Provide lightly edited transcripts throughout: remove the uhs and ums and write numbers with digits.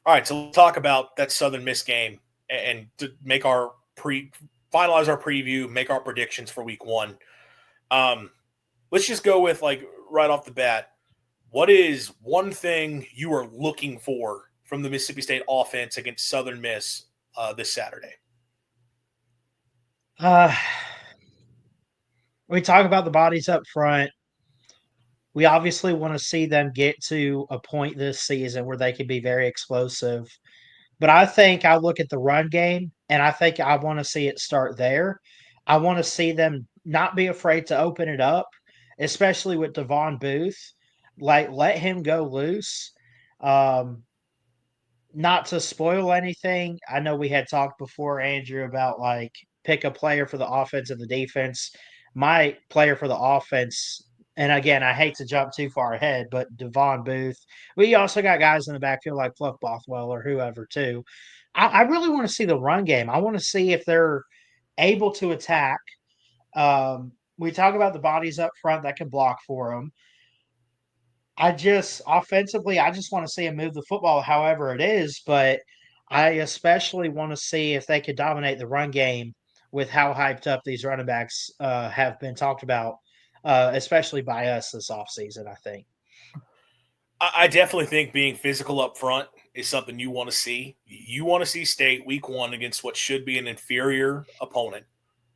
All right, so we'll talk about that Southern Miss game and to make our finalize our preview, make our predictions for week one. Let's just go with like right off the bat. What is one thing you are looking for from the Mississippi State offense against Southern Miss this Saturday? Uh, we talk about the bodies up front. We obviously want to see them get to a point this season where they can be very explosive. But I think I look at the run game and I think I want to see it start there. I want to see them not be afraid to open it up, especially with Devon Booth. Like, let him go loose. Um, Not to spoil anything, I know we had talked before, Andrew, about like pick a player for the offense and the defense. My player for the offense, and again, I hate to jump too far ahead, but Devon Booth. We also got guys in the backfield like Fluff Bothwell or whoever too. I really want to see the run game. I want to see if they're able to attack. We talk about the bodies up front that can block for them. I just offensively, I just want to see him move the football however it is, but I especially want to see if they could dominate the run game with how hyped up these running backs have been talked about, especially by us this offseason, I think. I definitely think being physical up front is something you want to see. You want to see State week one against what should be an inferior opponent,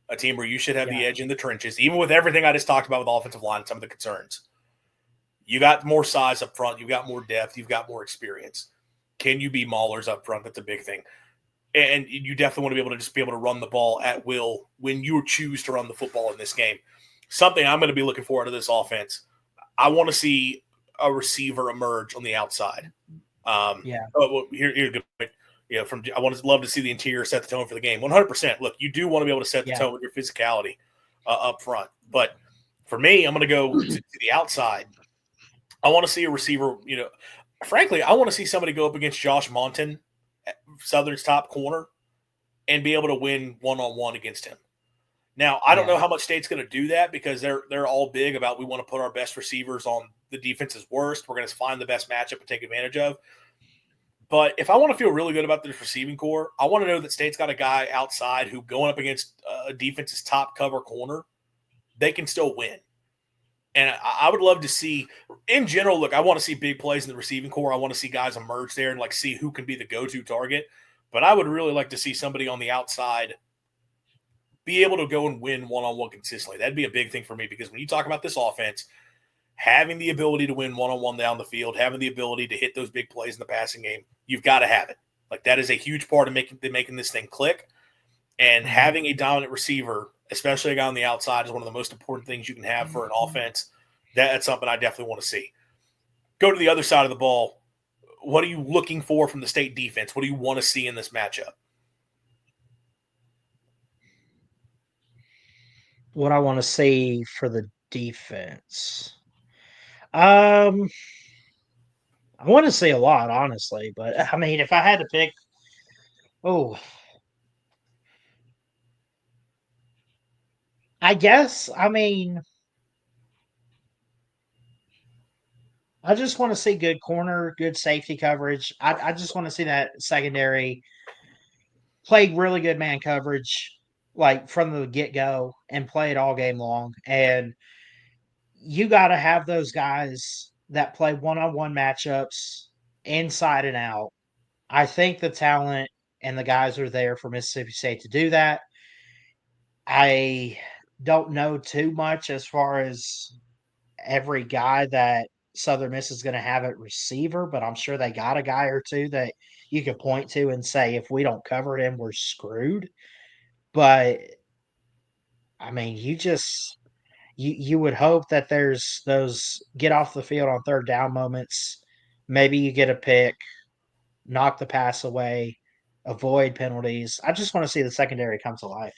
a team where you should have the Yeah. edge in the trenches, even with everything I just talked about with the offensive line and some of the concerns. You got more size up front. You've got more depth. You've got more experience. Can you be maulers up front? That's a big thing. And you definitely want to be able to just be able to run the ball at will when you choose to run the football in this game. Something I'm going to be looking forward to this offense. I want to see a receiver emerge on the outside. Yeah. Here's a good point. I want to love to see the interior set the tone for the game. 100%. Look, you do want to be able to set the Yeah. tone with your physicality up front. But for me, I'm going to go to the outside. I want to see a receiver. Frankly, I want to see somebody go up against Josh Monton, Southern's top corner, and be able to win one-on-one against him. Now, I don't Yeah. know how much State's going to do that because they're all big about we want to put our best receivers on the defense's worst. We're going to find the best matchup and take advantage of. But if I want to feel really good about this receiving core, I want to know that State's got a guy outside who going up against a defense's top cover corner, they can still win. And I would love to see, in general, look, I want to see big plays in the receiving core. I want to see guys emerge there and like see who can be the go-to target. But I would really like to see somebody on the outside be able to go and win one-on-one consistently. That'd be a big thing for me because when you talk about this offense, having the ability to win one-on-one down the field, having the ability to hit those big plays in the passing game, you've got to have it. Like that is a huge part of making this thing click. And Mhm. having a dominant receiver, especially a guy on the outside, is one of the most important things you can have for an offense. That's something I definitely want to see. Go to the other side of the ball. What are you looking for from the State defense? What do you want to see in this matchup? What I want to see for the defense. Um, I want to see a lot, honestly, but I mean, if I had to pick, oh, I guess, I mean, I just want to see good corner, good safety coverage. I just want to see that secondary play really good man coverage, like from the get go, and play it all game long. And you got to have those guys that play one on one matchups inside and out. I think the talent and the guys are there for Mississippi State to do that. I don't know too much as far as every guy that Southern Miss is going to have at receiver, but I'm sure they got a guy or two that you could point to and say, if we don't cover him, we're screwed. But I mean, you would hope that there's those get off the field on third down moments. Maybe you get a pick, knock the pass away, avoid penalties. I just want to see the secondary come to life.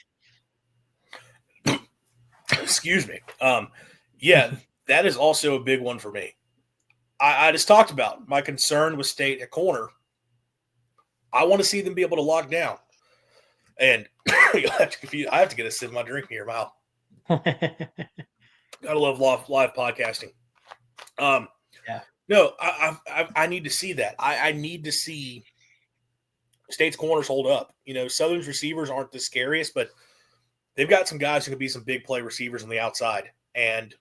Excuse me. Yeah, that is also a big one for me. I just talked about my concern with State at corner. I want to see them be able to lock down. And I have to get a sip of my drink here, Mal. Gotta love live podcasting. Um, Yeah. no, I need to see that. I need to see State's corners hold up. Southern's receivers aren't the scariest, but they've got some guys who can be some big play receivers on the outside. And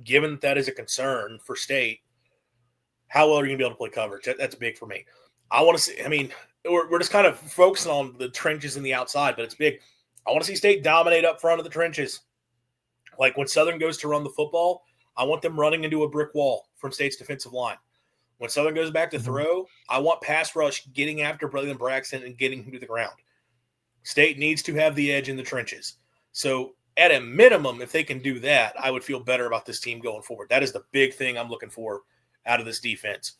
given that is a concern for State, how well are you going to be able to play coverage? That's big for me. I want to see, we're just kind of focusing on the trenches and the outside, but it's big. I want to see State dominate up front of the trenches. Like when Southern goes to run the football, I want them running into a brick wall from State's defensive line. When Southern goes back to throw, I want pass rush getting after Braylon Braxton and getting him to the ground. State needs to have the edge in the trenches. So at a minimum, if they can do that, I would feel better about this team going forward. That is the big thing I'm looking for out of this defense.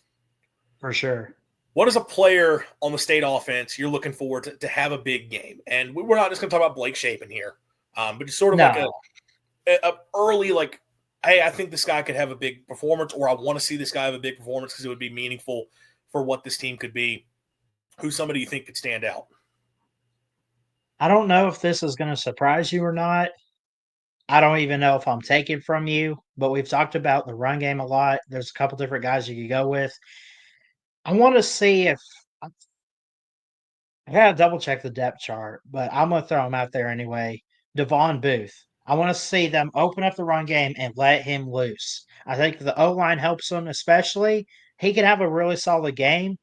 For sure. What is a player on the State offense you're looking forward to have a big game? And we're not just going to talk about Blake Shapen here, but just sort of like a early, like, hey, I think this guy could have a big performance, or I want to see this guy have a big performance because it would be meaningful for what this team could be. Who's somebody you think could stand out? I don't know if this is going to surprise you or not. I don't even know if I'm taking from you, but we've talked about the run game a lot. There's a couple different guys you could go with. I want to see if I gotta double check the depth chart, but I'm gonna throw him out there anyway. Devon Booth. I want to see them open up the run game and let him loose. I think the O line helps him, especially. He can have a really solid game.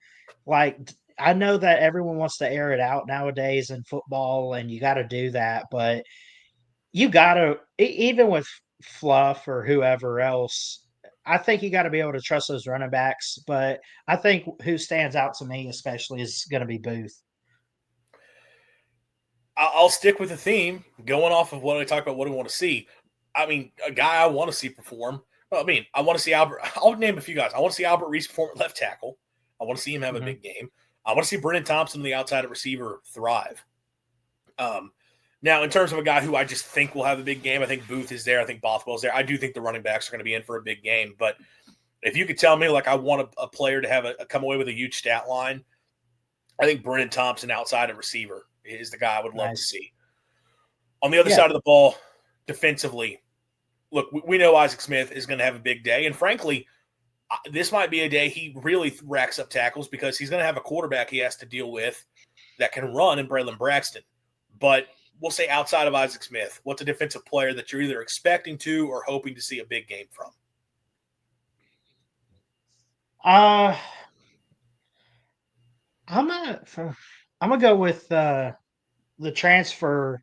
Like I know that everyone wants to air it out nowadays in football, and you got to do that, but you got to even with Fluff or whoever else. I think you got to be able to trust those running backs, but I think who stands out to me especially is going to be Booth. I'll stick with the theme, going off of what I talked about, what I want to see. A guy I want to see perform. I want to see Albert. I'll name a few guys. I want to see Albert Reese perform at left tackle. I want to see him have a big game. I want to see Brennan Thompson on the outside at receiver thrive. Now, in terms of a guy who I just think will have a big game, I think Booth is there. I think Bothwell's there. I do think the running backs are going to be in for a big game. But if you could tell me, like, I want a player to have come away with a huge stat line, I think Brennan Thompson outside at receiver is the guy I would love to see. On the other side of the ball, defensively, look, we know Isaac Smith is going to have a big day. And frankly, this might be a day he really racks up tackles because he's going to have a quarterback he has to deal with that can run in Braylon Braxton. But we'll say outside of Isaac Smith, what's a defensive player that you're either expecting to or hoping to see a big game from? I'm gonna go with the transfer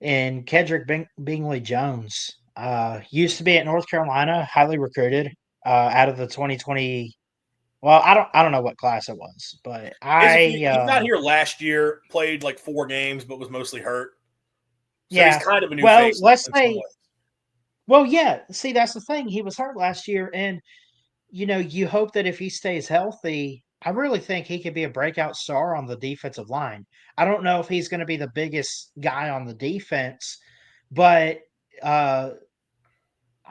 in Kedrick Bingley Jones. Used to be at North Carolina, highly recruited out of the 2020. Well, I don't know what class it was, but He's not here last year. Played like 4 games, but was mostly hurt. So he's kind of a new face. Let's say. Well, yeah. See, that's the thing. He was hurt last year, and you hope that if he stays healthy, I really think he could be a breakout star on the defensive line. I don't know if he's going to be the biggest guy on the defense, but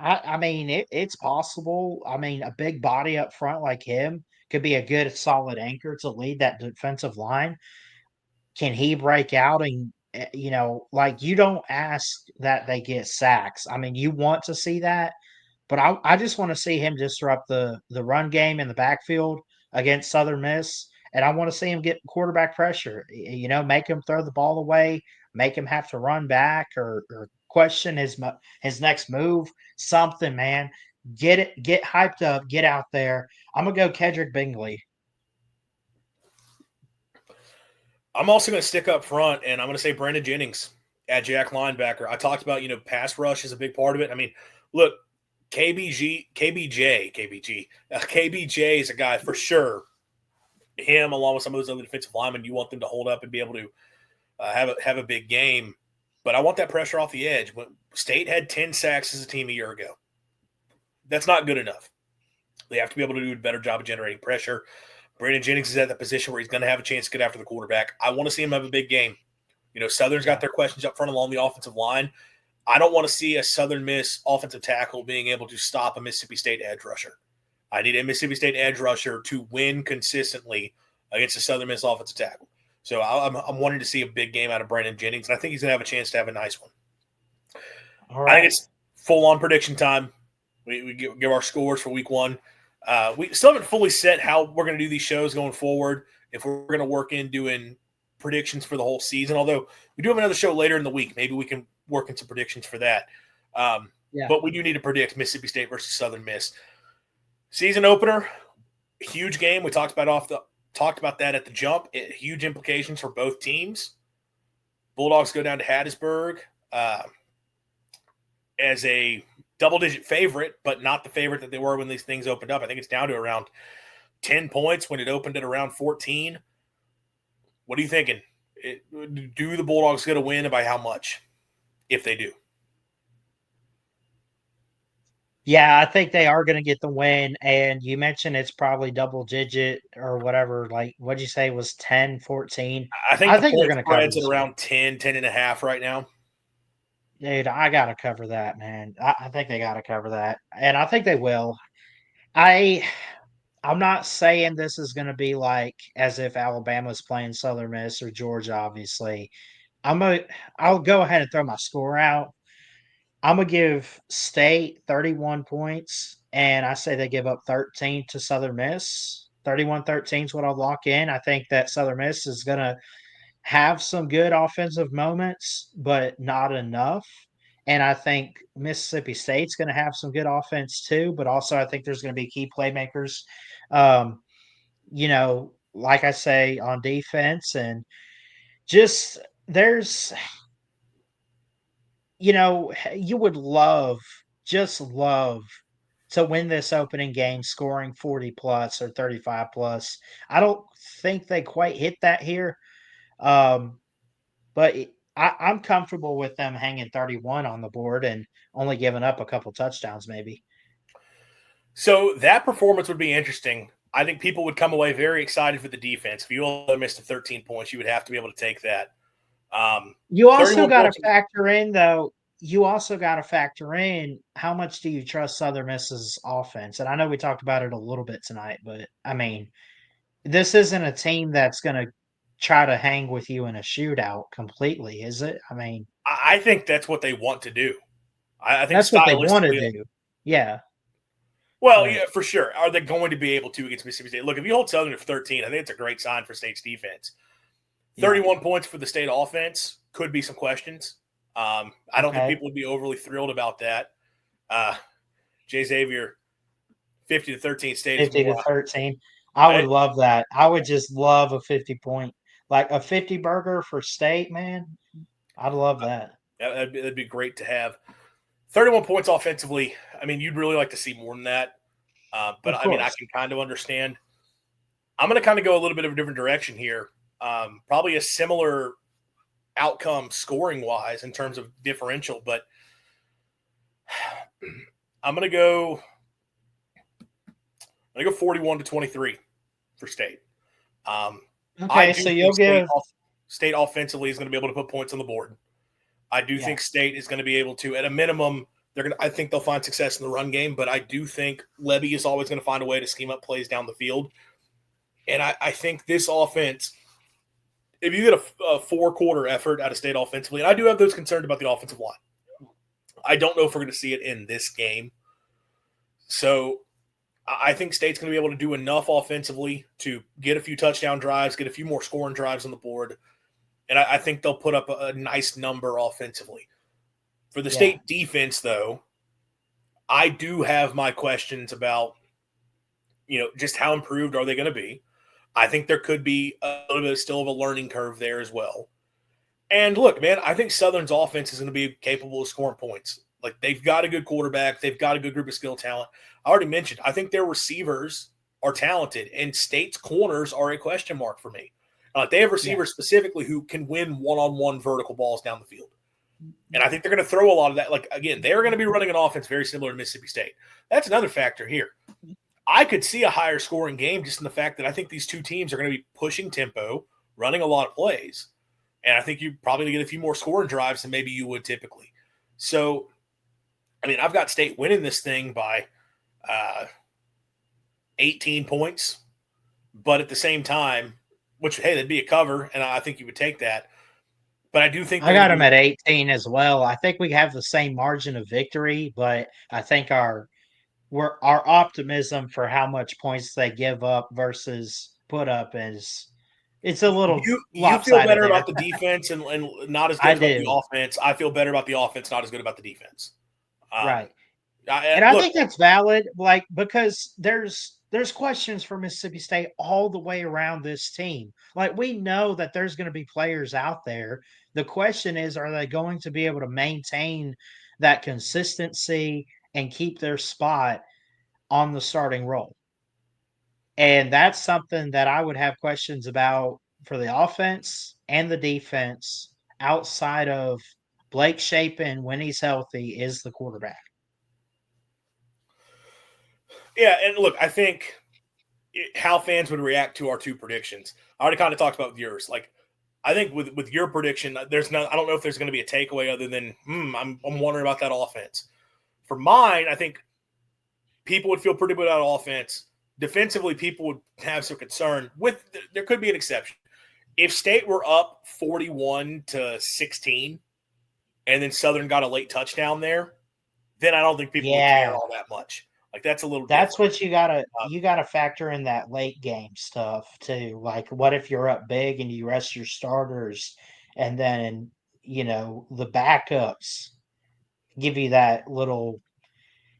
it's possible. A big body up front like him could be a good, solid anchor to lead that defensive line. Can he break out and like you don't ask that they get sacks. You want to see that, but I just want to see him disrupt the run game in the backfield against Southern Miss, and I want to see him get quarterback pressure. Make him throw the ball away, make him have to run back or question his next move. Something, man. Get hyped up, get out there. I'm gonna go Kedrick Bingley. I'm also going to stick up front, and I'm going to say Brandon Jennings at Jack linebacker. I talked about, pass rush is a big part of it. Look, KBJ is a guy for sure. Him, along with some of those other defensive linemen, you want them to hold up and be able to have a big game. But I want that pressure off the edge. When State had 10 sacks as a team a year ago, that's not good enough. They have to be able to do a better job of generating pressure. Brandon Jennings is at the position where he's going to have a chance to get after the quarterback. I want to see him have a big game. Southern's got their questions up front along the offensive line. I don't want to see a Southern Miss offensive tackle being able to stop a Mississippi State edge rusher. I need a Mississippi State edge rusher to win consistently against a Southern Miss offensive tackle. So I'm wanting to see a big game out of Brandon Jennings, and I think he's going to have a chance to have a nice one. All right. I think it's full-on prediction time. We give our scores for week 1. We still haven't fully set how we're going to do these shows going forward. If we're going to work in doing predictions for the whole season, although we do have another show later in the week, maybe we can work in some predictions for that. Yeah. But we do need to predict Mississippi State versus Southern Miss season opener. Huge game. We talked about that at the jump. Huge implications for both teams. Bulldogs go down to Hattiesburg as a double-digit favorite, but not the favorite that they were when these things opened up. I think it's down to around 10 points when it opened at around 14. What are you thinking? Do the Bulldogs get a win, and by how much, if they do? Yeah, I think they are going to get the win. And you mentioned it's probably double digit or whatever. Like, what'd you say was 10, 14? I think I the think they're point going to cover spread's at this one. around 10, 10 and a half right now. Dude, I got to cover that, man. I think they got to cover that. And I think they will. I I'm not saying this is going to be like as if Alabama's playing Southern Miss or Georgia, obviously. I'm a I'll go ahead and throw my score out. I'm gonna give State 31 points, and I say they give up 13 to Southern Miss. 31-13 is what I'll lock in. I think that Southern Miss is gonna have some good offensive moments, but not enough. And I think Mississippi State's gonna have some good offense too, but also I think there's gonna be key playmakers. Um, like I say, on defense and just there's you would just love to win this opening game scoring 40 plus or 35 plus. I don't think they quite hit that here. Um, but I'm comfortable with them hanging 31 on the board and only giving up a couple touchdowns, maybe. So that performance would be interesting. I think people would come away very excited for the defense. If you only missed the 13 points, you would have to be able to take that. You also 31 got to points. factor in, though, you also got to factor in how much do you trust Southern Miss's offense? And I know we talked about it a little bit tonight, but I mean, this isn't a team that's gonna try to hang with you in a shootout completely, is it? I mean, I think that's what they want to do. I think that's what they wanna stylistically, do. Yeah, well, but yeah, for sure. Are they going to be able to against Mississippi State? Look, if you hold Southern to 13, I think it's a great sign for State's defense. yeah, 31 points for the State offense could be some questions. I don't think okay. people would be overly thrilled about that. Uh, Jay Xavier, 50 to 13 State is 50 to more. 13. I would It, love that. I would just love a 50 point like a 50 burger for State, man. I'd love that. that'd be great to have. 31 points offensively. I mean, you'd really like to see more than that. But Of I mean, I course. can kind of understand. I'm going to kind of go a little bit of a different direction here. Probably a similar outcome scoring wise in terms of differential, but I'm going to go. I'm going to go 41 to 23 for State. Um, I Okay, do so think you'll give State offensively is going to be able to put points on the board. I do yeah, think State is going to be able to, at a minimum, they're going to. I think they'll find success in the run game, but I do think Levy is always going to find a way to scheme up plays down the field. And I think this offense, if you get a four-quarter effort out of State offensively, and I do have those concerns about the offensive line. I don't know if we're going to see it in this game. So I think State's going to be able to do enough offensively to get a few touchdown drives, get a few more scoring drives on the board. And I think they'll put up a nice number offensively. For the yeah. State defense, though, I do have my questions about, just how improved are they going to be. I think there could be a little bit still of a learning curve there as well. And look, man, I think Southern's offense is going to be capable of scoring points. Like, they've got a good quarterback. They've got a good group of skill talent. I already mentioned, I think their receivers are talented, and State's corners are a question mark for me. They have Yeah. receivers specifically who can win one-on-one vertical balls down the field. And I think they're going to throw a lot of that. Like, again, they're going to be running an offense very similar to Mississippi State. That's another factor here. I could see a higher scoring game just in the fact that I think these two teams are going to be pushing tempo, running a lot of plays. And I think you probably get a few more scoring drives than maybe you would typically. So, I mean, I've got State winning this thing by 18 points. But at the same time, which, hey, that'd be a cover, and I think you would take that. But I do think I they're going got to them be at 18 as well. I think we have the same margin of victory, but I think our our optimism for how much points they give up versus put up is it's a little You feel lopsided better there. about the defense and not as I good about the do. offense. I feel better about the offense, not as good about the defense. Right. I, And I look, think that's valid, like because there's questions for Mississippi State all the way around this team. Like we know that there's going to be players out there. The question is, are they going to be able to maintain that consistency and keep their spot on the starting role? And that's something that I would have questions about for the offense and the defense outside of Blake Shapen when he's healthy is the quarterback. yeah, and look, I think how fans would react to our two predictions. I already kind of talked about yours. Like, I think with your prediction, there's no. I don't know if there's going to be a takeaway other than I'm wondering about that offense. For mine, I think people would feel pretty good about offense. Defensively, people would have some concern. There could be an exception. If State were up 41-16, and then Southern got a late touchdown there, then I don't think people would care Yeah, all that much. Like that's a little that's different. what you gotta factor in that late game stuff too. Like, what if you're up big and you rest your starters, and then the backups give you that little,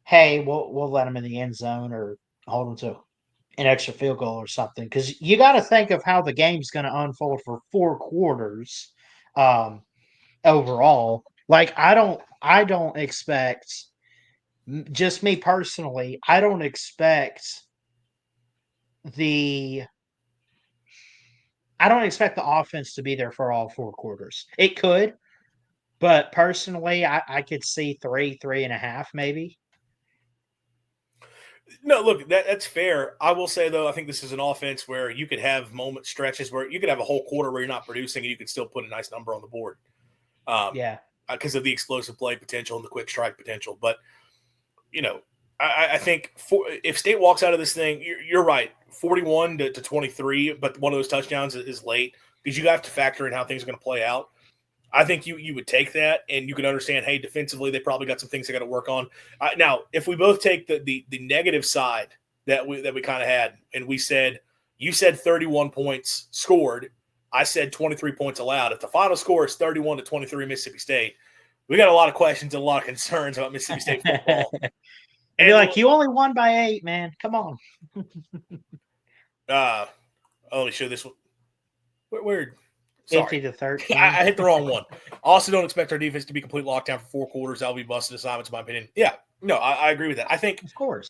hey, we'll let them in the end zone or hold them to an extra field goal or something. Because you got to think of how the game's going to unfold for 4 quarters, um, overall. Like, I don't expect, just me personally, I don't expect the I don't expect the offense to be there for all 4 quarters. It could, but personally, I could see three and a half, maybe. No, look, that's fair. I will say though, I think this is an offense where you could have moment stretches where you could have a whole quarter where you're not producing and you could still put a nice number on the board, um, Yeah. because of the explosive play potential and the quick strike potential. But you know, I think if State walks out of this thing, you're right, 41-23, but one of those touchdowns is late because you have to factor in how things are going to play out. I think you would take that, and you can understand. Hey, defensively, they probably got some things they got to work on. Now, if we both take the negative side that we kind of had, and we said you said 31 points scored, I said 23 points allowed. If the final score is 31-23 Mississippi State, we got a lot of questions and a lot of concerns about Mississippi State football. I'd be And like, you only won by 8, man. Come on. uh, let me show this one. Where 50 sorry, to I 13. hit the wrong one. I also don't expect our defense to be complete lockdown for 4 quarters. That'll be busted assignments, in my opinion. Yeah, no, I agree with that. Of course.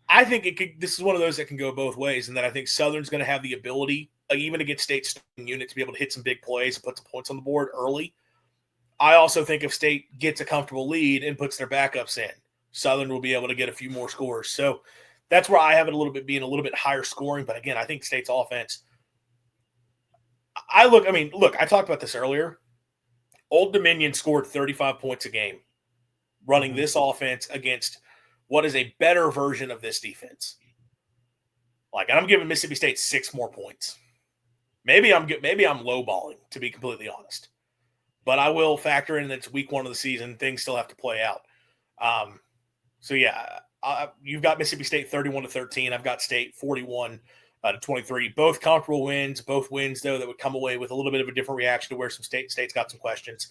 I think it could. This is one of those that can go both ways, and that I think Southern's going to have the ability, even against State's unit, to be able to hit some big plays and put some points on the board early. I also think if State gets a comfortable lead and puts their backups in, Southern will be able to get a few more scores. So that's where I have it a little bit being a little bit higher scoring. But again, I think State's offense. Look, I talked about this earlier. Old Dominion scored 35 points a game running Mhm. this offense against what is a better version of this defense. Like, and I'm giving Mississippi State 6 more points. Maybe I'm lowballing, to be completely honest. But I will factor in that it's week 1 of the season. Things still have to play out. So yeah, you've got Mississippi State 31-13. I've got State 41-23. Both comfortable wins. Both wins though that would come away with a little bit of a different reaction to where some state's got some questions.